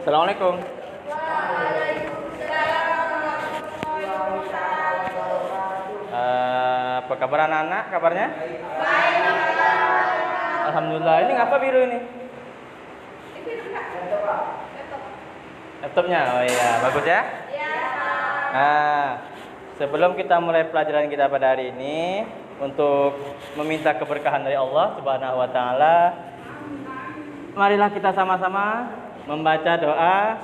Assalamualaikum. Apa kabar anak-anak? Kabarnya? Alhamdulillah. Ini ngapa biru ini? Laptopnya? Oh iya, bagus ya? Nah, sebelum kita mulai pelajaran kita pada hari ini, untuk meminta keberkahan dari Allah Subhanahu wa taala, marilah kita sama-sama membaca doa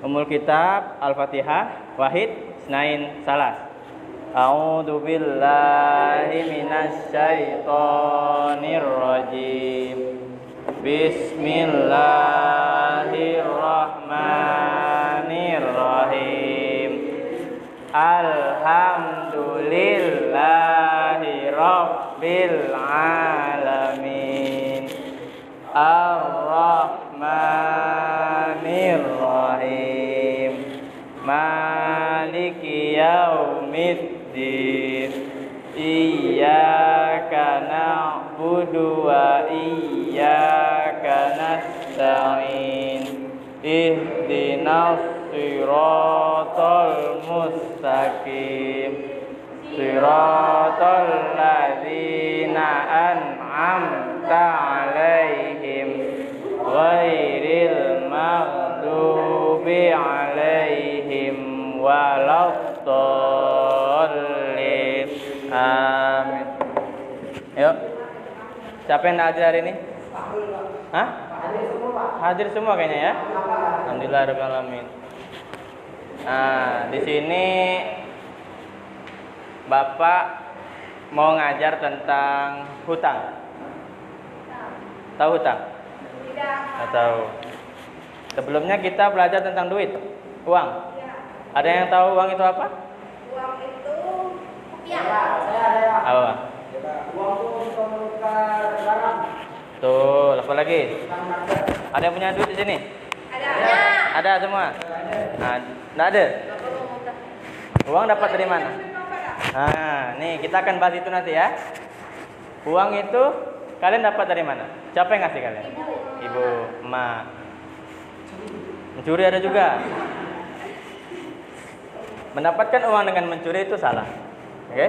Ummul Kitab Al-Fatihah Wahid Isnain Salas. A'udzu billahi minasy syaithanir rajim. Bismillahirrahmanirrahim. Alhamdulillahi rabbil alamin. Ar-Rahmanir-Rahim. Maliki yaumiddin. Iyyaka na'budu wa iyyaka nasta'in. Ihdinas siratal mustaqim. Siratal ladzina an'amta 'alaihim ghairil maghdubi 'alaihim waladdallin. Amin. Yuk. Siapa yang hadir hari ini? Hah? Hadir semua kayaknya ya. Alhamdulillahirabbil alamin. Nah, di sini Bapak mau ngajar tentang hutang. Tahu hutang? Tidak tahu. Sebelumnya kita belajar tentang duit, uang. Ada yang tahu uang itu apa? Uang itu rupiah. Apa? Uang itu untuk menukar barang. Tuh, apa lagi? Ada yang punya duit di sini? Ada. Ada semua? Nah, enggak ada. Uang dapat dari mana? Nah, nih kita akan bahas itu nanti ya. Uang itu kalian dapat dari mana? Siapa yang ngasih kalian? Ibu, emak. Mencuri ada juga. Mendapatkan uang dengan mencuri itu salah. Oke?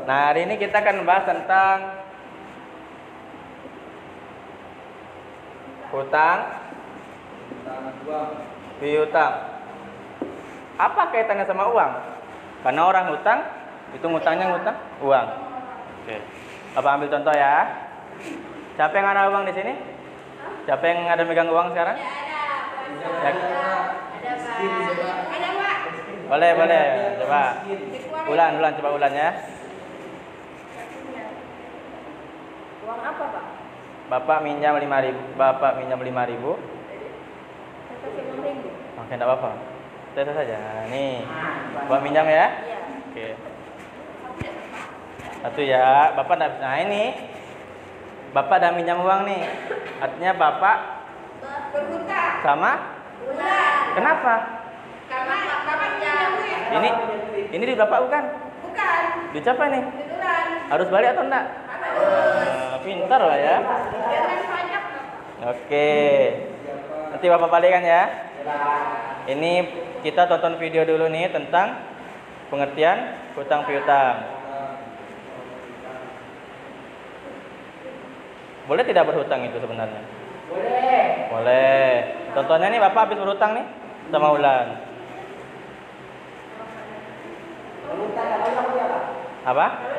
Nah, hari ini kita akan bahas tentang hutang, piutang. Apa kaitannya sama uang? Karena orang hutang, itu ngutangnya ngutang uang. Oke. Bapak ambil contoh ya. Siapa yang ada uang di sini? Siapa yang ada megang uang sekarang? Ya. Ada, Pak. Boleh. Coba. Ulan, coba ulan ya. Uang apa, Pak? Bapak minjam 5.000. Bapak minjam 5.000. Oke, enggak apa-apa. Saya saja. Nih. Bapak minjam ya? Iya. Oke. Satu ya. Bapak enggak bisa. Nah, ini. Bapak udah minjam uang nih. Artinya Bapak Berhutang. sama? Bulan. Kenapa? Karena Bapak pinjam duit. Ini di Bapak bukan? Bukan. Di siapa nih? Kebetulan. Harus balik atau enggak? Harus. Pintar lah ya. Jangan banyak. Oke. Nanti Bapak balikan ya. Ini kita tonton video dulu nih tentang pengertian hutang piutang. Boleh tidak berhutang itu sebenarnya? Boleh. Contohnya nih Bapak habis berhutang nih sama Ulan. Apa?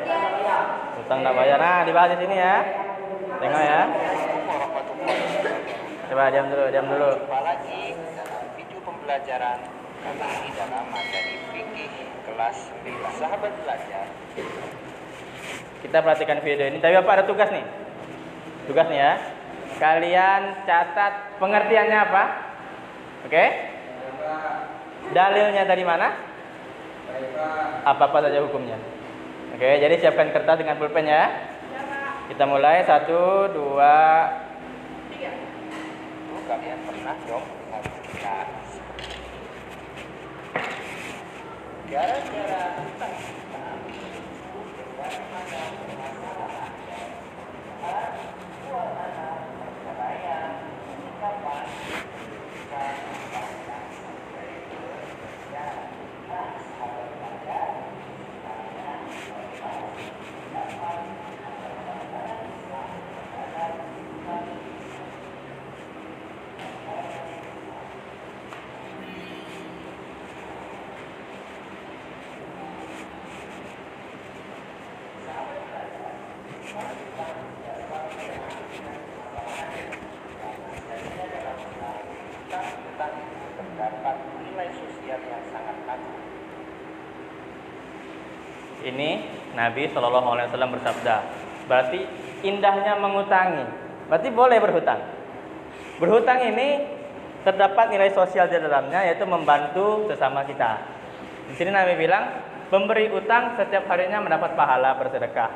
Hutang enggak bayar. Nah, dibahas di sini ya. Tengok ya. Coba diam dulu. Jumpa lagi dalam video pembelajaran kali ini dalam materi fikih kelas 9. Sahabat belajar. Kita perhatikan video ini. Tapi Bapak ada tugas nih. Tugas nih ya. Kalian catat pengertiannya apa? Oke? Dalilnya dari mana? Apa-apa saja hukumnya. Oke, jadi siapkan kertas dengan pulpen ya. Kita mulai 1, 2, 3. Kalian pernah dong melihat gara-gara perceraian, Ini Nabi Shallallahu Alaihi Wasallam bersabda. Berarti indahnya mengutangi. Berarti boleh berhutang. Berhutang ini terdapat nilai sosial di dalamnya, yaitu membantu sesama kita. Di sini Nabi bilang, pemberi utang setiap harinya mendapat pahala bersedekah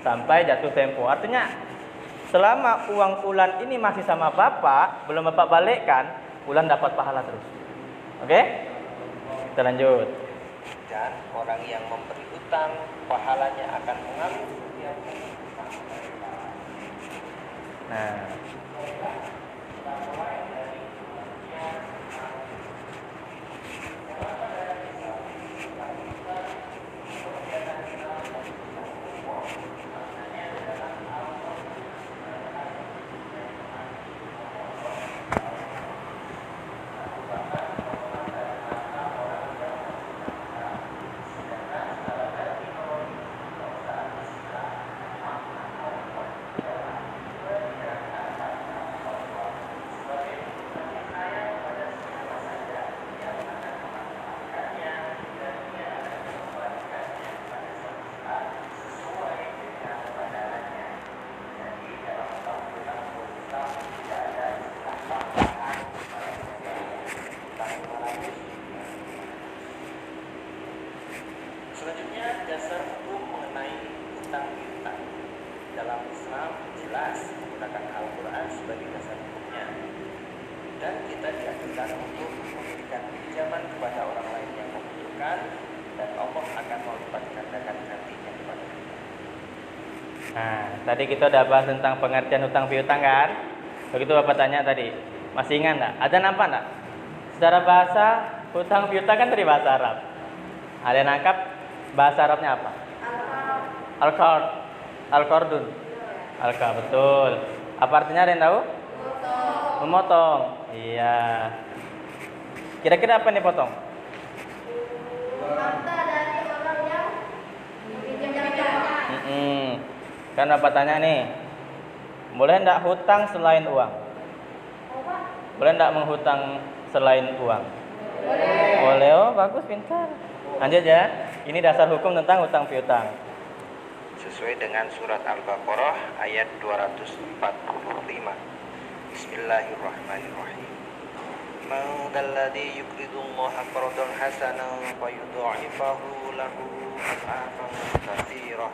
sampai jatuh tempo. Artinya, selama uang Ulan ini masih sama bapak, belum bapak balikkan, Ulan dapat pahala terus. Oke? Kita lanjut. Dan orang yang memberi utang, pahalanya akan mengalir setiap utang mereka. Nah, selanjutnya dasar hukum mengenai utang piutang. Dalam Islam jelas menggunakan Al-Quran sebagai dasar hukumnya. Dan kita dianjurkan untuk memberikan pinjaman kepada orang lain yang membutuhkan, dan Allah akan melipat gandakan gantinya kepada kita. nah, tadi kita udah bahas tentang pengertian hutang piutang kan? Begitu Bapak tanya tadi, masih ingat enggak? Ada nampak enggak? Secara bahasa hutang piutang kan dari bahasa Arab. Ada yang nangkap bahasa Arabnya apa? Al-qard, al-qardun. Al-qard, betul. Apa artinya, ada yang tahu? Memotong. Iya. Kira-kira apa nih potong? Harta dari orang yang meminjamkannya. Kan Bapak tanya nih, boleh enggak hutang selain uang? Boleh enggak menghutang selain uang? Boleh. Oh, bagus, pintar. Lanjut ya. Ini dasar hukum tentang hutang piutang. Sesuai dengan surat Al-Baqarah ayat 245. Bismillahirrahmanirrahim. Man dzalladzi yuqridullaha qardan hasanan fayudha'ifahu lahu ad'afan katsirah.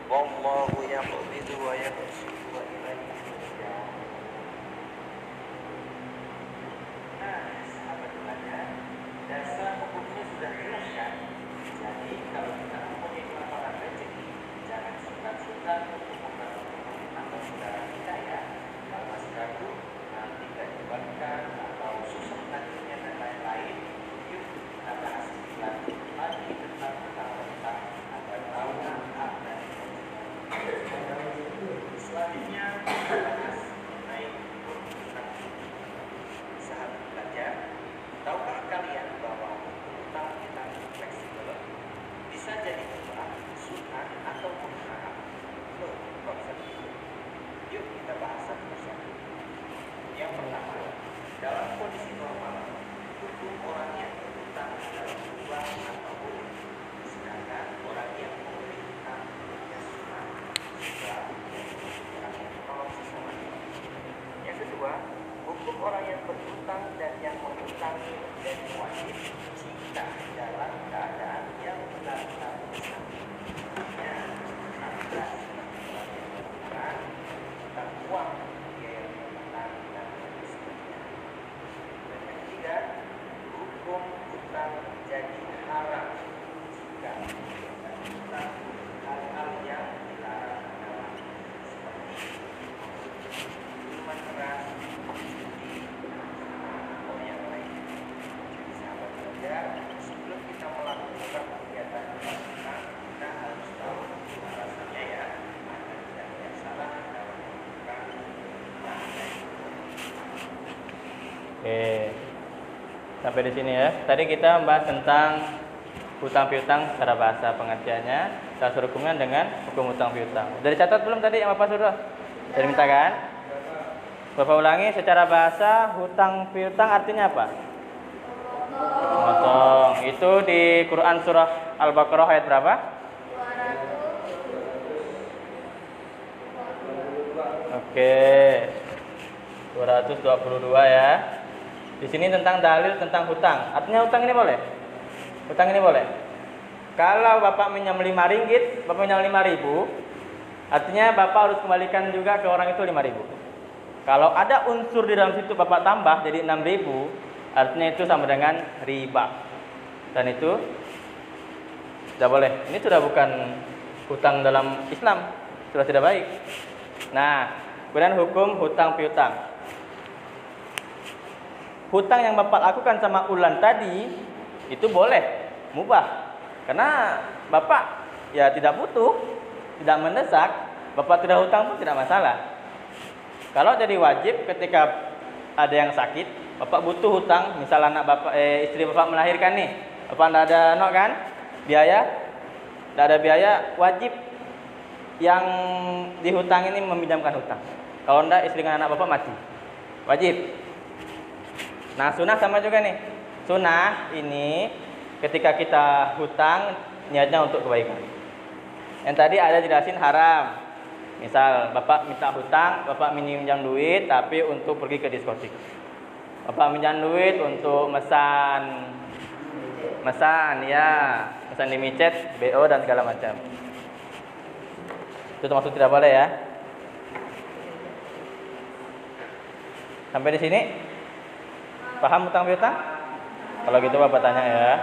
Wallahu yaqbidu wa yabsutu wa ilaihi turja'un. Nah, sahabat belajar, dasar hukumnya sudah jelas kan? Jadi kalau kita mempunyai kelaparan rezeki, jangan sungkan-sungkan untuk membantu teman atau saudara kita ya. Kalau masih ragu, nanti gak dibalikkan atau susah nantinya dan lain-lain. Yuk kita bahas lebih lanjut lagi tentang hutang-hutang agar tahu hak dan kewajiban. Selanjutnya kita bahas mengenai hutang. Sahabat belajar, tahukah kalian bahwa hutang kita fleksibel, bisa jadi murah, sunnah ataupun haram? Loh, kok bisa begitu? Yuk kita bahas satu persatu. Yang pertama, dalam kondisi normal, hukum orang yang berhutang dalam uang atau boleh, sedangkan orang yang memberi hutang ya sunnah, sebab orang yang tolong sesamanya. Yang kedua, hukum orang yang berhutang dan yang menghutangi menjadi wajib jika dalam keadaan yang benar-benar besar. Artinya, apabila melakukan hutang uang, biaya hutang dan sebagainya. Dan yang ketiga, hukum hutang jadi haram jika hutang hal-hal yang dilarang agama, seperti minuman keras, judi, atau yang lain. Jadi sahabat belajar, sebelum kita melakukan kegiatan hutang, kita harus tahu alasannya ya, agar tidak ada salah dalam melakukan hutang. Oke. Sampai di sini ya. Tadi kita membahas tentang hutang piutang secara bahasa pengertiannya, dasar hukumnya dengan hukum hutang piutang. Udah dicatat belum tadi yang Bapak sudah? Sudah diminta kan? Bapak ulangi secara bahasa, hutang piutang artinya apa? Memotong. Itu di Quran surah Al-Baqarah ayat berapa? Oke. 222 ya. Di sini tentang dalil tentang hutang. Artinya hutang ini boleh? Hutang ini boleh. Kalau Bapak minjam 5 ringgit, Bapak minjam 5.000, artinya Bapak harus kembalikan juga ke orang itu 5.000. Kalau ada unsur di dalam situ Bapak tambah jadi 6.000, artinya itu sama dengan riba. Dan itu tidak boleh. Ini sudah bukan hutang dalam Islam, sudah tidak baik. Nah, kemudian hukum hutang piutang. Hutang yang Bapak lakukan sama Ulan tadi itu boleh, mubah. Karena Bapak ya tidak butuh, tidak mendesak, Bapak tidak hutang pun tidak masalah. Kalau jadi wajib ketika ada yang sakit, Bapak butuh hutang, misal anak Bapak istri Bapak melahirkan nih, Bapak tidak ada anak kan? Biaya, tidak ada biaya, wajib yang dihutang ini meminjamkan hutang. Kalau tidak, istri dan anak Bapak mati. Wajib. Nah, sunnah sama juga nih. Sunnah ini ketika kita hutang niatnya untuk kebaikan. Yang tadi ada jelasin haram. Misal Bapak minta hutang, Bapak minjam duit tapi untuk pergi ke diskotik. Bapak minjam duit untuk mesan ya, mesan di micet, BO dan segala macam. Itu termasuk tidak boleh ya. Sampai di sini? Paham hutang piutang? Kalau gitu Bapak tanya ya.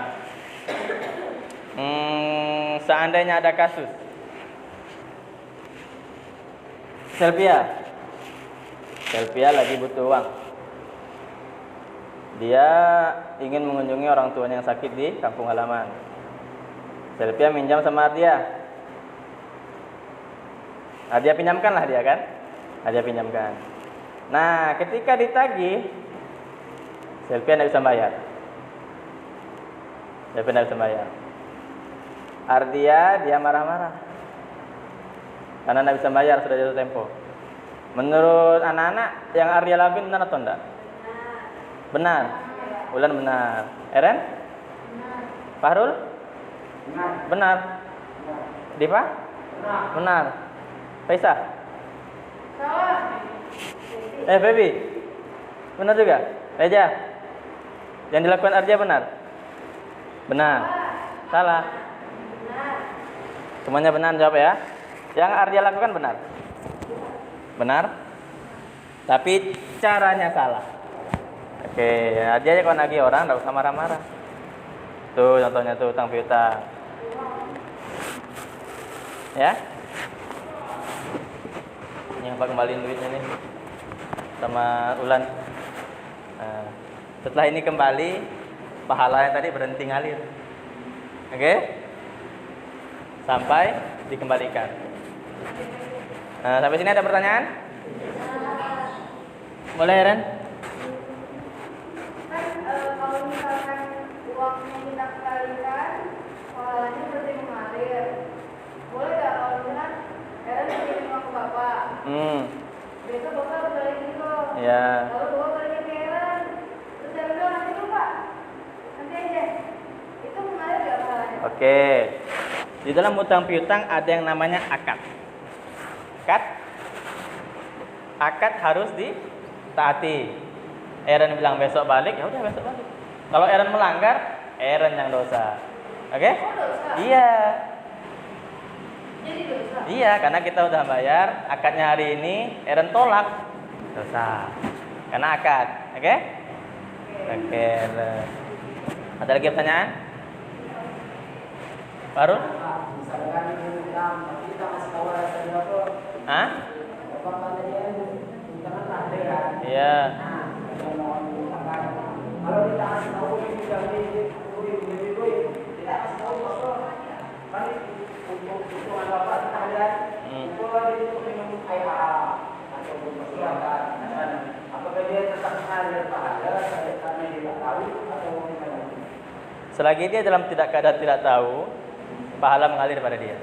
Seandainya ada kasus Selvia lagi butuh uang. Dia ingin mengunjungi orang tuanya yang sakit di kampung halaman. Selvia minjam sama Ardia. Ardia pinjamkanlah dia kan? Ardia pinjamkan. Nah, ketika ditagih, Selvia tidak bisa bayar. Selvia tidak bisa bayar. Ardia dia marah-marah karena tidak bisa bayar, sudah jatuh tempo. Menurut anak-anak yang Ardia lakuin benar atau enggak? Benar. Ulan benar. Eren? Fahrul? Benar. Diva? Benar. Faisah? Baby? Benar juga? Reja? Yang dilakukan Ardia benar? Benar. Salah? Semuanya benar, jawab ya. Yang Ardia lakukan benar? Benar. Tapi caranya salah. Oke, Ardia aja kalau nagih orang enggak usah marah-marah. Tuh contohnya tuh hutang piutang. Ya. Ini Bapak kembaliin duitnya nih sama Ulan. Nah, setelah ini kembali, pahala yang tadi berhenti ngalir. Oke? Sampai dikembalikan. Nah, sampai sini ada pertanyaan? Boleh, Ren? Kan kalau misalkan uangnya kita kembalikan, pahalanya berarti mengalir. Boleh nggak kalau misalkan Eren kirim uang ke Bapak? Besok Bapak balikin kok. Ya. Lalu Bapak balikin ke Eren. Terus Eren bilang nanti dulu Pak. Nanti aja. Itu mengalir nggak pahalanya? Oke. Di dalam hutang piutang ada yang namanya akad. Akad harus ditaati. Eren bilang besok balik, ya udah besok balik. Kalau Eren melanggar, Eren yang dosa. Oke? Oh, dosa. Iya. Jadi dosa. Iya, karena kita udah bayar, akadnya hari ini, Eren tolak, dosa. Karena akad, oke? Oke. Ada lagi pertanyaan? Baru? Misalkan hutang, tapi kita masih tahu alasannya apa? Hah? Bapak katanya hutang kan ada ya. Iya. Nah, yang mau hutangkan. Kalau kita kasih tahu ini udah duit, kita kasih tahu Bapak. Kan untuk hitungan Bapak kita ada. Itu itu minum air ataupun masyarakat. Apakah dia tetap mengalir pahala karena dia tidak tahu atau gimana? Selagi dia dalam keadaan tidak tahu, pahala mengalir pada dia.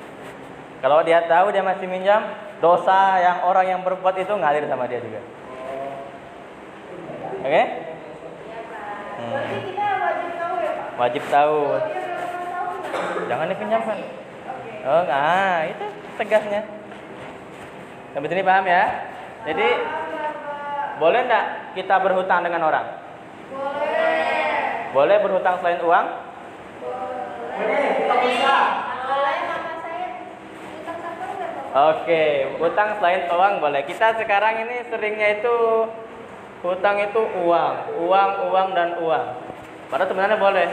Kalau dia tahu dia masih minjam, dosa yang orang yang berbuat itu ngalir sama dia juga. Oke? Berarti kita wajib tahu ya Pak? Wajib tahu. Kalau dia nggak pernah tahu nggak? Jangan dipinjamkan. Oke. Oh, nah, itu tegasnya. Sampai sini paham ya? Jadi boleh enggak kita berhutang dengan orang? Boleh. Boleh berhutang selain uang? Boleh, kita bisa. Boleh, mama saya utang sama enggak, Bapak? Oke, hutang selain uang boleh. Kita sekarang ini seringnya itu hutang itu uang dan uang. Padahal sebenarnya boleh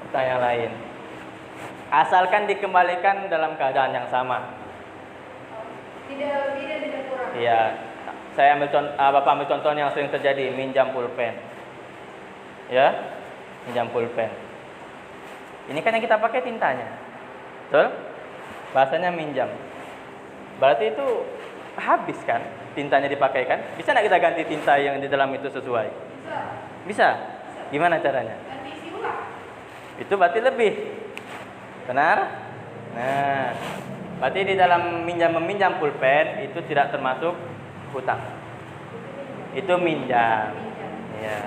hutang yang lain. Asalkan dikembalikan dalam keadaan yang sama. Tidak lebih dan tidak kurang. Iya. Saya ambil Bapak ambil contoh yang sering terjadi, minjam pulpen. Ya, minjam pulpen. Ini kan yang kita pakai tintanya. Betul? Bahasanya minjam. Berarti itu habis kan tintanya dipakai kan? Bisa nggak kita ganti tinta yang di dalam itu sesuai? Bisa. Bisa. Gimana caranya? Ganti isi ulang. Itu berarti lebih. Benar? Nah, berarti di dalam meminjam pulpen itu tidak termasuk hutang. Itu minjam. Iya.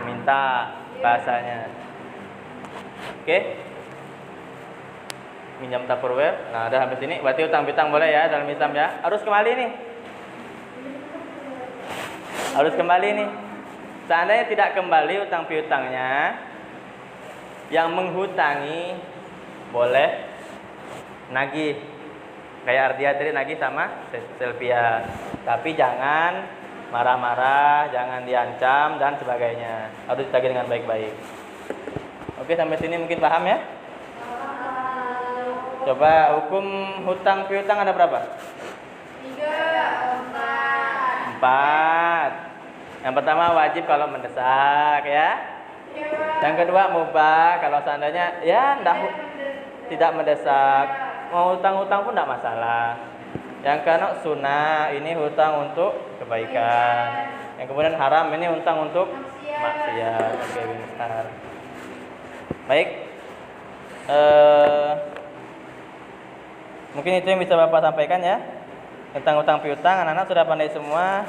Minta bahasanya. Oke. Minjam Tupperware. Nah, udah sampai sini. Berarti utang piutang boleh ya dalam Islam ya. Harus kembali nih. Harus kembali nih. Seandainya tidak kembali utang piutangnya, yang menghutangi boleh nagih. Kayak Ardia tadi nagih sama Selvia. Tapi jangan marah-marah, jangan diancam dan sebagainya. Harus ditagih dengan baik-baik. Oke, sampai sini mungkin paham ya? Coba hukum hutang piutang ada berapa? 3, 4. 4. Yang pertama wajib kalau mendesak ya. Yang kedua mubah kalau seandainya ya tidak mendesak. Mau hutang-hutang pun tidak masalah. Yang keenam sunnah, ini hutang untuk kebaikan. Yang kemudian haram, ini hutang untuk maksiat. Oke, benar. Baik. Mungkin itu yang bisa Bapak sampaikan ya. Tentang hutang piutang, anak-anak sudah pandai semua.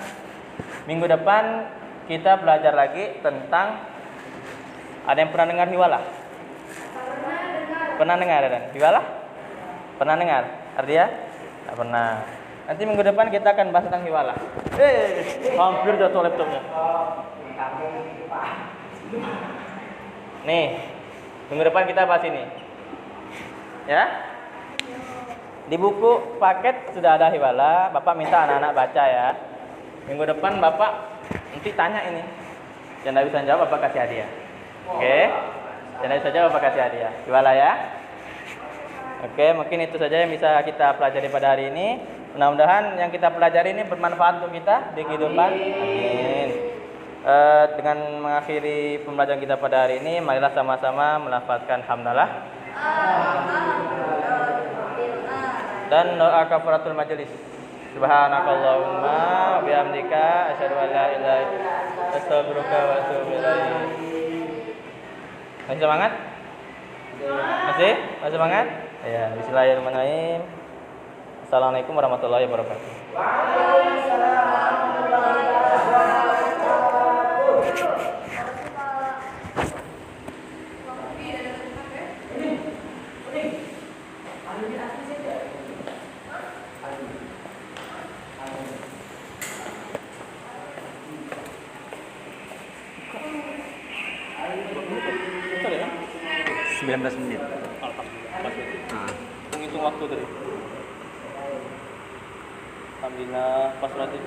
Minggu depan kita belajar lagi tentang, ada yang pernah dengar hiwalah? Pernah dengar dan hiwalah? Pernah dengar? Ardia? Tidak pernah. Nanti minggu depan kita akan bahas tentang hiwalah. Hampir jatuh laptopnya. Nih, minggu depan kita bahas ini. Ya? Di buku paket sudah ada hiwalah. Bapak minta anak-anak baca ya. Minggu depan Bapak nanti tanya ini. Yang tidak bisa jawab Bapak kasih hadiah. Oke? Yang tidak bisa jawab Bapak kasih hadiah. Hiwalah ya. Oke, mungkin itu saja yang bisa kita pelajari pada hari ini. Mudah-mudahan yang kita pelajari ini bermanfaat untuk kita di kehidupan. Amin. Dengan mengakhiri pembelajaran kita pada hari ini, marilah sama-sama melafazkan hamdalah dan doa kafaratul majelis. Subhanakallahumma bihamdika asyhadu an la ilaha illa anta astaghfiruka wa atubu ilaik. Masih semangat? Masih? Masih semangat? Ya, bismillahirrahmanirrahim. Assalamualaikum warahmatullahi wabarakatuh. Betul ya? 19 menit. Menghitung waktu tadi. Alhamdulillah pas berarti.